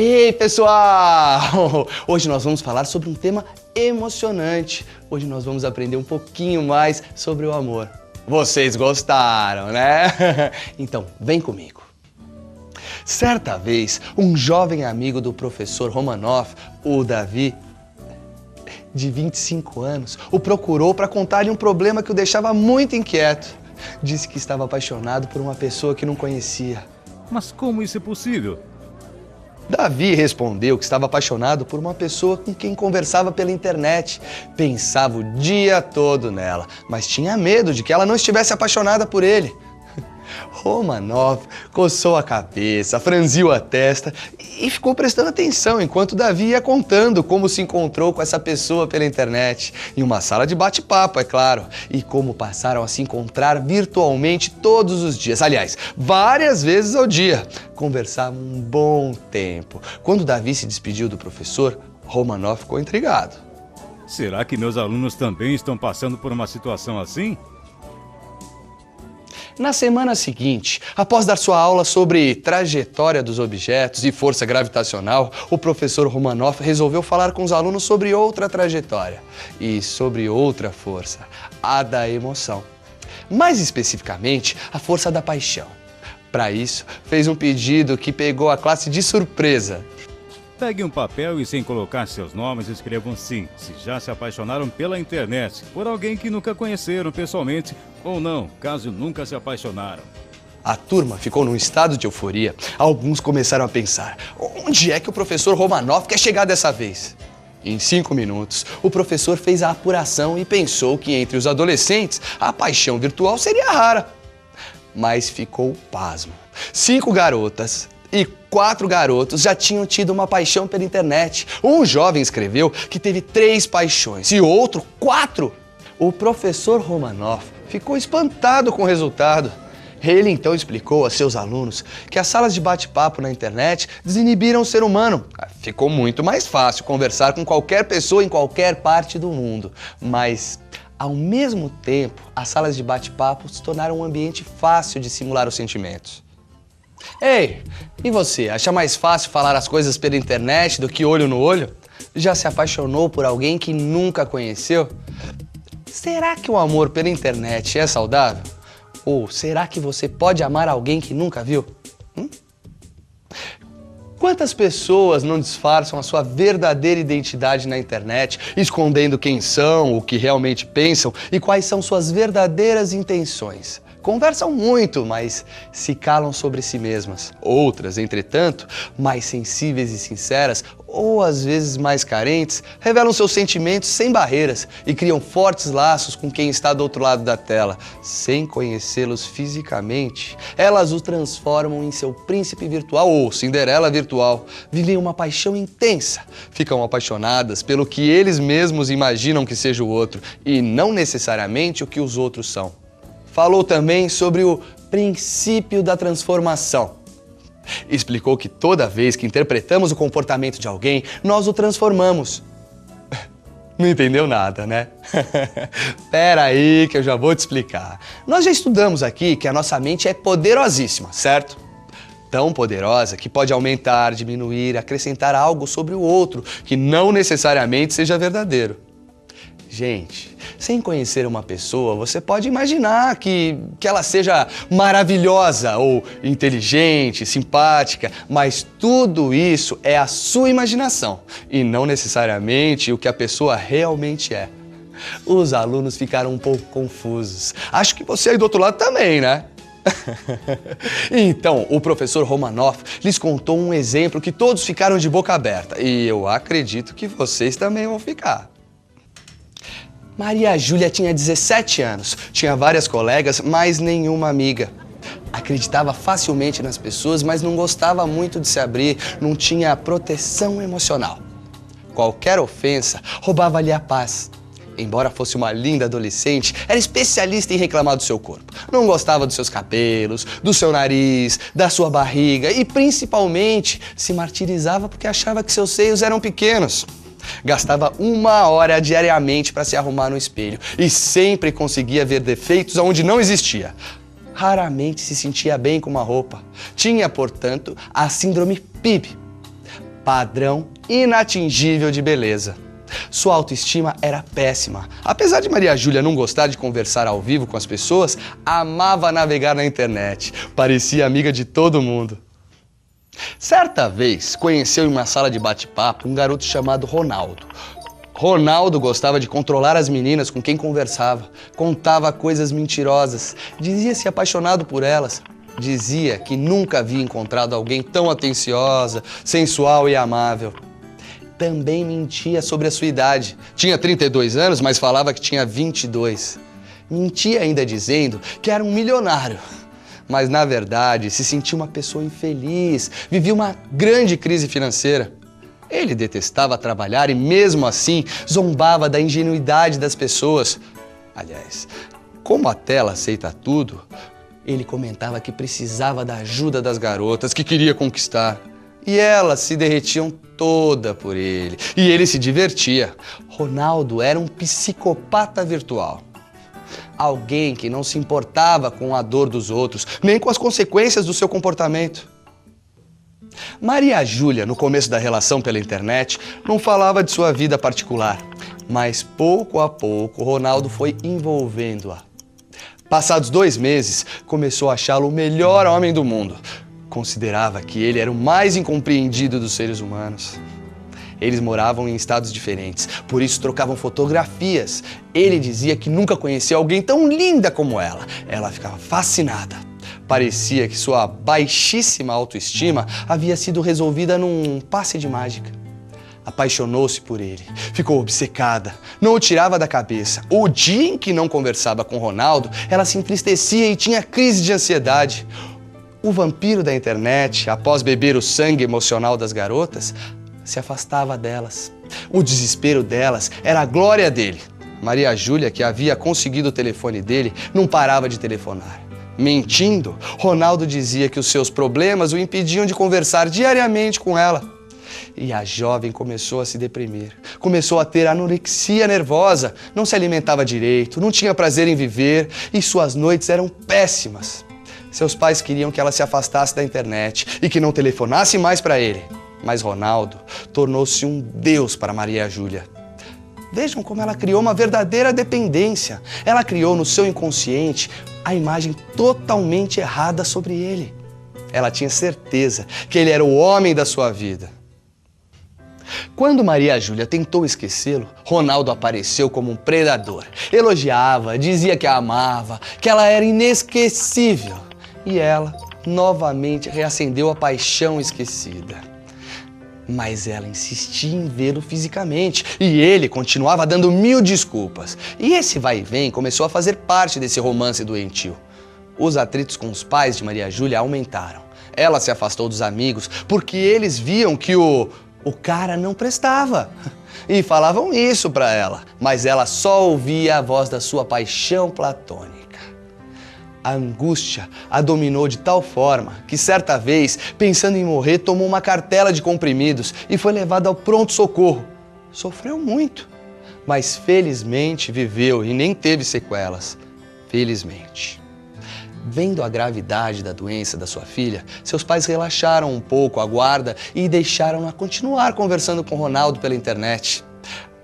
Ei, pessoal! Hoje nós vamos falar sobre um tema emocionante. Hoje nós vamos aprender um pouquinho mais sobre o amor. Vocês gostaram, né? Então, vem comigo. Certa vez, um jovem amigo do professor Romanov, o Davi, de 25 anos, o procurou para contar-lhe um problema que o deixava muito inquieto. Disse que estava apaixonado por uma pessoa que não conhecia. Mas como isso é possível? Davi respondeu que estava apaixonado por uma pessoa com quem conversava pela internet. Pensava o dia todo nela, mas tinha medo de que ela não estivesse apaixonada por ele. Romanov coçou a cabeça, franziu a testa e ficou prestando atenção enquanto Davi ia contando como se encontrou com essa pessoa pela internet, em uma sala de bate-papo, é claro, e como passaram a se encontrar virtualmente todos os dias, aliás, várias vezes ao dia. Conversavam um bom tempo. Quando Davi se despediu do professor, Romanov ficou intrigado. Será que meus alunos também estão passando por uma situação assim? Na semana seguinte, após dar sua aula sobre trajetória dos objetos e força gravitacional, o professor Romanov resolveu falar com os alunos sobre outra trajetória e sobre outra força, a da emoção. Mais especificamente, a força da paixão. Para isso, fez um pedido que pegou a classe de surpresa. Pegue um papel e, sem colocar seus nomes, escrevam sim, se já se apaixonaram pela internet, por alguém que nunca conheceram pessoalmente, ou não, caso nunca se apaixonaram. A turma ficou num estado de euforia. Alguns começaram a pensar, onde é que o professor Romanov quer chegar dessa vez? Em 5 minutos, o professor fez a apuração e pensou que entre os adolescentes, a paixão virtual seria rara. Mas ficou pasmo. 5 garotas e 4 garotos já tinham tido uma paixão pela internet. Um jovem escreveu que teve 3 paixões e outro 4. O professor Romanov ficou espantado com o resultado. Ele então explicou a seus alunos que as salas de bate-papo na internet desinibiram o ser humano. Ficou muito mais fácil conversar com qualquer pessoa em qualquer parte do mundo. Mas, ao mesmo tempo, as salas de bate-papo se tornaram um ambiente fácil de simular os sentimentos. Ei, e você, acha mais fácil falar as coisas pela internet do que olho no olho? Já se apaixonou por alguém que nunca conheceu? Será que o amor pela internet é saudável? Ou será que você pode amar alguém que nunca viu? Quantas pessoas não disfarçam a sua verdadeira identidade na internet, escondendo quem são, o que realmente pensam e quais são suas verdadeiras intenções? Conversam muito, mas se calam sobre si mesmas. Outras, entretanto, mais sensíveis e sinceras, ou às vezes mais carentes, revelam seus sentimentos sem barreiras e criam fortes laços com quem está do outro lado da tela. Sem conhecê-los fisicamente, elas os transformam em seu príncipe virtual ou Cinderela virtual. Vivem uma paixão intensa, ficam apaixonadas pelo que eles mesmos imaginam que seja o outro e não necessariamente o que os outros são. Falou também sobre o princípio da transformação. Explicou que toda vez que interpretamos o comportamento de alguém, nós o transformamos. Não entendeu nada, né? Pera aí que eu já vou te explicar. Nós já estudamos aqui que a nossa mente é poderosíssima, certo? Tão poderosa que pode aumentar, diminuir, acrescentar algo sobre o outro que não necessariamente seja verdadeiro. Gente, sem conhecer uma pessoa, você pode imaginar que ela seja maravilhosa ou inteligente, simpática, mas tudo isso é a sua imaginação e não necessariamente o que a pessoa realmente é. Os alunos ficaram um pouco confusos. Acho que você aí do outro lado também, né? Então, o professor Romanov lhes contou um exemplo que todos ficaram de boca aberta e eu acredito que vocês também vão ficar. Maria Júlia tinha 17 anos, tinha várias colegas, mas nenhuma amiga. Acreditava facilmente nas pessoas, mas não gostava muito de se abrir, não tinha proteção emocional. Qualquer ofensa roubava-lhe a paz. Embora fosse uma linda adolescente, era especialista em reclamar do seu corpo. Não gostava dos seus cabelos, do seu nariz, da sua barriga e, principalmente, se martirizava porque achava que seus seios eram pequenos. Gastava 1 hora diariamente para se arrumar no espelho e sempre conseguia ver defeitos onde não existia. Raramente se sentia bem com uma roupa. Tinha, portanto, a síndrome PIB. padrão inatingível de beleza. Sua autoestima era péssima. Apesar de Maria Júlia não gostar de conversar ao vivo com as pessoas, amava navegar na internet. Parecia amiga de todo mundo. Certa vez, conheceu em uma sala de bate-papo um garoto chamado Ronaldo. Ronaldo gostava de controlar as meninas com quem conversava, contava coisas mentirosas, dizia-se apaixonado por elas, dizia que nunca havia encontrado alguém tão atenciosa, sensual e amável. Também mentia sobre a sua idade. Tinha 32 anos, mas falava que tinha 22. Mentia ainda dizendo que era um milionário. Mas, na verdade, se sentia uma pessoa infeliz, vivia uma grande crise financeira. Ele detestava trabalhar e, mesmo assim, zombava da ingenuidade das pessoas. Aliás, como a tela aceita tudo, ele comentava que precisava da ajuda das garotas que queria conquistar. E elas se derretiam toda por ele. E ele se divertia. Ronaldo era um psicopata virtual. Alguém que não se importava com a dor dos outros, nem com as consequências do seu comportamento. Maria Júlia, no começo da relação pela internet, não falava de sua vida particular. Mas pouco a pouco, Ronaldo foi envolvendo-a. Passados 2 meses, começou a achá-lo o melhor homem do mundo. Considerava que ele era o mais incompreendido dos seres humanos. Eles moravam em estados diferentes, por isso trocavam fotografias. Ele dizia que nunca conhecia alguém tão linda como ela. Ela ficava fascinada. Parecia que sua baixíssima autoestima havia sido resolvida num passe de mágica. Apaixonou-se por ele, ficou obcecada, não o tirava da cabeça. O dia em que não conversava com Ronaldo, ela se entristecia e tinha crise de ansiedade. O vampiro da internet, após beber o sangue emocional das garotas, se afastava delas. O desespero delas era a glória dele. Maria Júlia, que havia conseguido o telefone dele, não parava de telefonar. Mentindo, Ronaldo dizia que os seus problemas o impediam de conversar diariamente com ela. E a jovem começou a se deprimir. Começou a ter anorexia nervosa, não se alimentava direito, não tinha prazer em viver e suas noites eram péssimas. Seus pais queriam que ela se afastasse da internet e que não telefonasse mais para ele. Mas Ronaldo tornou-se um deus para Maria Júlia. Vejam como ela criou uma verdadeira dependência. Ela criou no seu inconsciente a imagem totalmente errada sobre ele. Ela tinha certeza que ele era o homem da sua vida. Quando Maria Júlia tentou esquecê-lo, Ronaldo apareceu como um predador. Elogiava, dizia que a amava, que ela era inesquecível. E ela novamente reacendeu a paixão esquecida. Mas ela insistia em vê-lo fisicamente e ele continuava dando 1000 desculpas. E esse vai e vem começou a fazer parte desse romance doentio. Os atritos com os pais de Maria Júlia aumentaram. Ela se afastou dos amigos porque eles viam que o cara não prestava. E falavam isso pra ela, mas ela só ouvia a voz da sua paixão platônica. A angústia a dominou de tal forma que certa vez, pensando em morrer, tomou uma cartela de comprimidos e foi levada ao pronto-socorro. Sofreu muito, mas felizmente viveu e nem teve sequelas. Felizmente. Vendo a gravidade da doença da sua filha, seus pais relaxaram um pouco a guarda e deixaram-na continuar conversando com Ronaldo pela internet.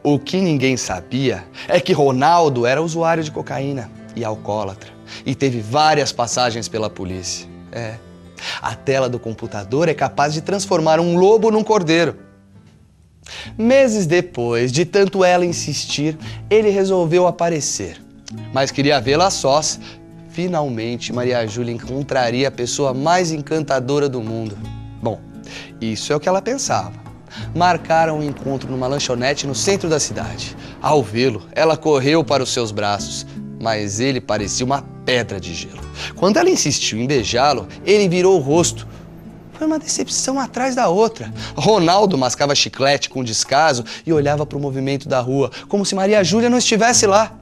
O que ninguém sabia é que Ronaldo era usuário de cocaína e alcoólatra e teve várias passagens pela polícia. A tela do computador é capaz de transformar um lobo num cordeiro. Meses depois de tanto ela insistir, ele resolveu aparecer, mas queria vê-la a sós. Finalmente, Maria Júlia encontraria a pessoa mais encantadora do mundo. Bom, isso é o que ela pensava. Marcaram um encontro numa lanchonete no centro da cidade. Ao vê-lo, ela correu para os seus braços, mas ele parecia uma pedra de gelo. Quando ela insistiu em beijá-lo, ele virou o rosto. Foi uma decepção atrás da outra. Ronaldo mascava chiclete com descaso e olhava para o movimento da rua, como se Maria Júlia não estivesse lá.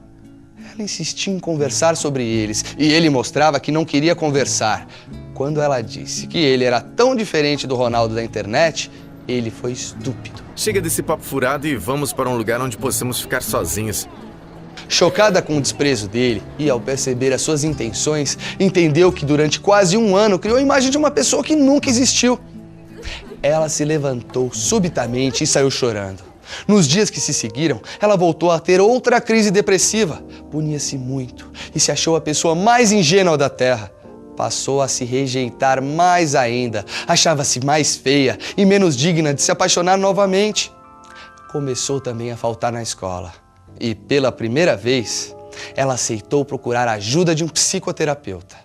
Ela insistia em conversar sobre eles e ele mostrava que não queria conversar. Quando ela disse que ele era tão diferente do Ronaldo da internet, ele foi estúpido. Chega desse papo furado e vamos para um lugar onde possamos ficar sozinhos. Chocada com o desprezo dele e ao perceber as suas intenções, entendeu que durante quase 1 ano criou a imagem de uma pessoa que nunca existiu. ela se levantou subitamente e saiu chorando. Nos dias que se seguiram, ela voltou a ter outra crise depressiva. Punia-se muito e se achou a pessoa mais ingênua da Terra. Passou a se rejeitar mais ainda, achava-se mais feia e menos digna de se apaixonar novamente. Começou também a faltar na escola e, pela primeira vez, ela aceitou procurar a ajuda de um psicoterapeuta.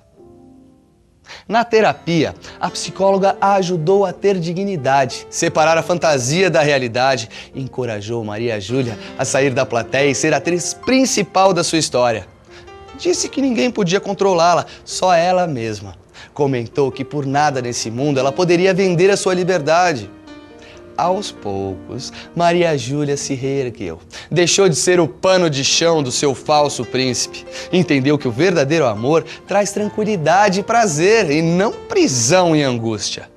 Na terapia, a psicóloga a ajudou a ter dignidade, separar a fantasia da realidade e encorajou Maria Júlia a sair da plateia e ser a atriz principal da sua história. Disse que ninguém podia controlá-la, só ela mesma. Comentou que por nada nesse mundo ela poderia vender a sua liberdade. Aos poucos, Maria Júlia se reergueu. Deixou de ser o pano de chão do seu falso príncipe. Entendeu que o verdadeiro amor traz tranquilidade e prazer, e não prisão e angústia.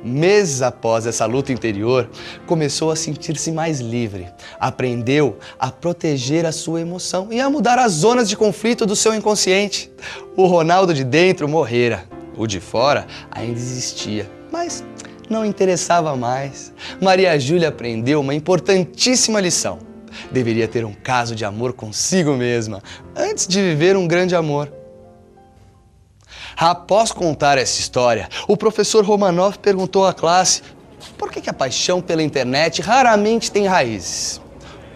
Meses após essa luta interior, começou a sentir-se mais livre. Aprendeu a proteger a sua emoção e a mudar as zonas de conflito do seu inconsciente. O Ronaldo de dentro morrera. O de fora ainda existia, mas não interessava mais. Maria Júlia aprendeu uma importantíssima lição. Deveria ter um caso de amor consigo mesma, antes de viver um grande amor. Após contar essa história, o professor Romanov perguntou à classe por que a paixão pela internet raramente tem raízes.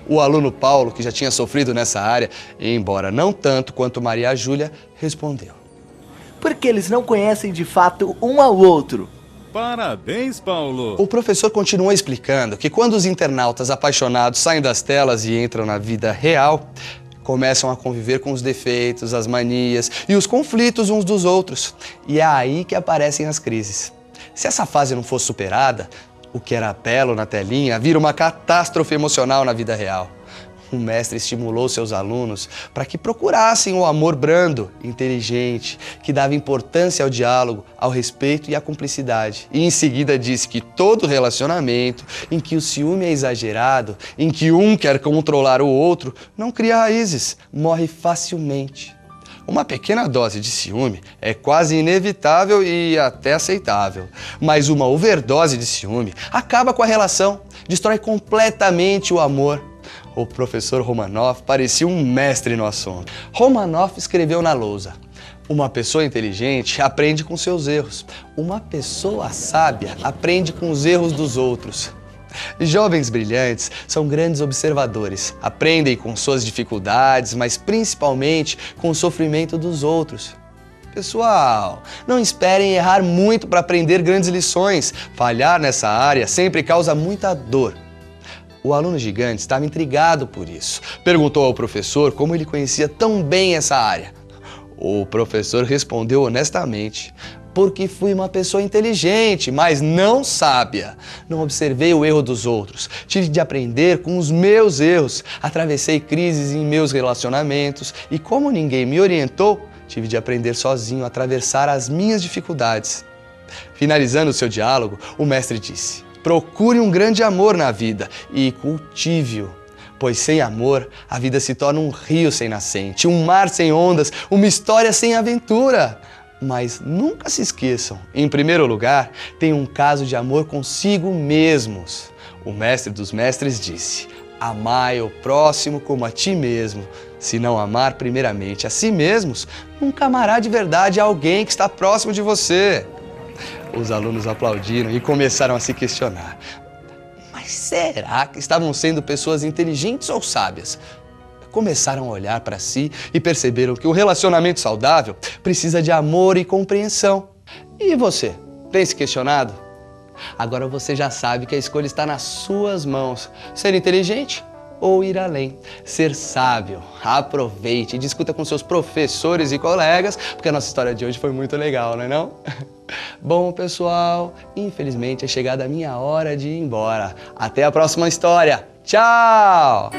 O aluno Paulo, que já tinha sofrido nessa área, embora não tanto quanto Maria Júlia, respondeu: porque eles não conhecem de fato um ao outro. Parabéns, Paulo! O professor continuou explicando que quando os internautas apaixonados saem das telas e entram na vida real, começam a conviver com os defeitos, as manias e os conflitos uns dos outros. E é aí que aparecem as crises. Se essa fase não for superada, o que era belo na telinha vira uma catástrofe emocional na vida real. O mestre estimulou seus alunos para que procurassem o amor brando, inteligente, que dava importância ao diálogo, ao respeito e à cumplicidade. E em seguida disse que todo relacionamento em que o ciúme é exagerado, em que um quer controlar o outro, não cria raízes, morre facilmente. Uma pequena dose de ciúme é quase inevitável e até aceitável, mas uma overdose de ciúme acaba com a relação, destrói completamente o amor. O professor Romanov parecia um mestre no assunto. Romanov escreveu na lousa: uma pessoa inteligente aprende com seus erros. Uma pessoa sábia aprende com os erros dos outros. Jovens brilhantes são grandes observadores. Aprendem com suas dificuldades, mas principalmente com o sofrimento dos outros. Pessoal, não esperem errar muito para aprender grandes lições. Falhar nessa área sempre causa muita dor. O aluno gigante estava intrigado por isso. Perguntou ao professor como ele conhecia tão bem essa área. O professor respondeu honestamente: porque fui uma pessoa inteligente, mas não sábia. Não observei o erro dos outros. Tive de aprender com os meus erros. Atravessei crises em meus relacionamentos e, como ninguém me orientou, tive de aprender sozinho a atravessar as minhas dificuldades. Finalizando o seu diálogo, o mestre disse: procure um grande amor na vida e cultive-o, pois sem amor a vida se torna um rio sem nascente, um mar sem ondas, uma história sem aventura. Mas nunca se esqueçam, em primeiro lugar, tem um caso de amor consigo mesmos. O mestre dos mestres disse: amai o próximo como a ti mesmo. Se não amar primeiramente a si mesmos, nunca amará de verdade alguém que está próximo de você. Os alunos aplaudiram e começaram a se questionar. Mas será que estavam sendo pessoas inteligentes ou sábias? Começaram a olhar para si e perceberam que o relacionamento saudável precisa de amor e compreensão. E você, tem se questionado? Agora você já sabe que a escolha está nas suas mãos. Ser inteligente ou ir além. Ser sábio. Aproveite e discuta com seus professores e colegas, porque a nossa história de hoje foi muito legal, não é não? Bom, pessoal, infelizmente é chegada a minha hora de ir embora. Até a próxima história. Tchau!